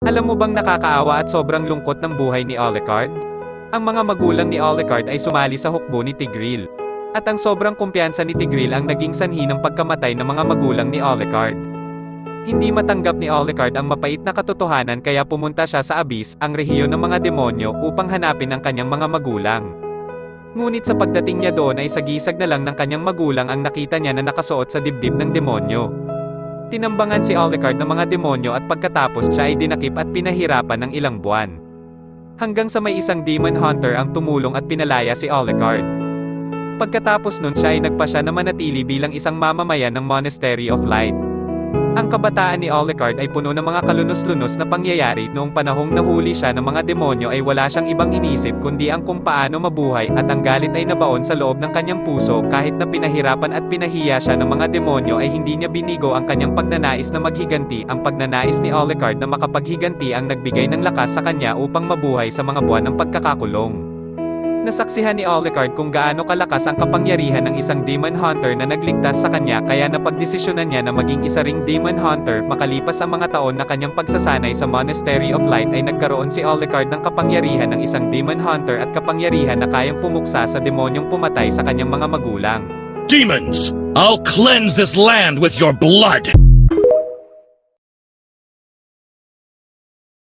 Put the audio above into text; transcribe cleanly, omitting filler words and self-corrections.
Alam mo bang nakakaawa at sobrang lungkot ng buhay ni Alucard? Ang mga magulang ni Alucard ay sumali sa hukbo ni Tigreal. At ang sobrang kumpiyansa ni Tigreal ang naging sanhi ng pagkamatay ng mga magulang ni Alucard. Hindi matanggap ni Alucard ang mapait na katotohanan kaya pumunta siya sa Abyss, ang rehiyon ng mga demonyo, upang hanapin ang kanyang mga magulang. Ngunit sa pagdating niya doon ay sagisag na lang ng kanyang magulang ang nakita niya na nakasuot sa dibdib ng demonyo. Tinambangan si Alucard ng mga demonyo at pagkatapos siya ay dinakip at pinahirapan ng ilang buwan. Hanggang sa may isang demon hunter ang tumulong at pinalaya si Alucard. Pagkatapos nun siya ay nagpasya na manatili bilang isang mamamayan ng Monastery of Light. Ang kabataan ni Alucard ay puno ng mga kalunos-lunos na pangyayari. Noong panahong nahuli siya ng mga demonyo ay wala siyang ibang inisip kundi ang kung paano mabuhay, at ang galit ay nabaon sa loob ng kanyang puso. Kahit na pinahirapan at pinahiya siya ng mga demonyo ay hindi niya binigo ang kanyang pagnanais na maghiganti. Ang pagnanais ni Alucard na makapaghiganti ang nagbigay ng lakas sa kanya upang mabuhay sa mga buwan ng pagkakakulong. Nasaksihan ni Alucard kung gaano kalakas ang kapangyarihan ng isang demon hunter na nagligtas sa kanya, kaya napagdesisyonan niya na maging isa ring demon hunter. Makalipas ang mga taon na kanyang pagsasanay sa Monastery of Light ay nagkaroon si Alucard ng kapangyarihan ng isang demon hunter at kapangyarihan na kayang pumuksa sa demonyong pumatay sa kanyang mga magulang. Demons, I'll cleanse this land with your blood!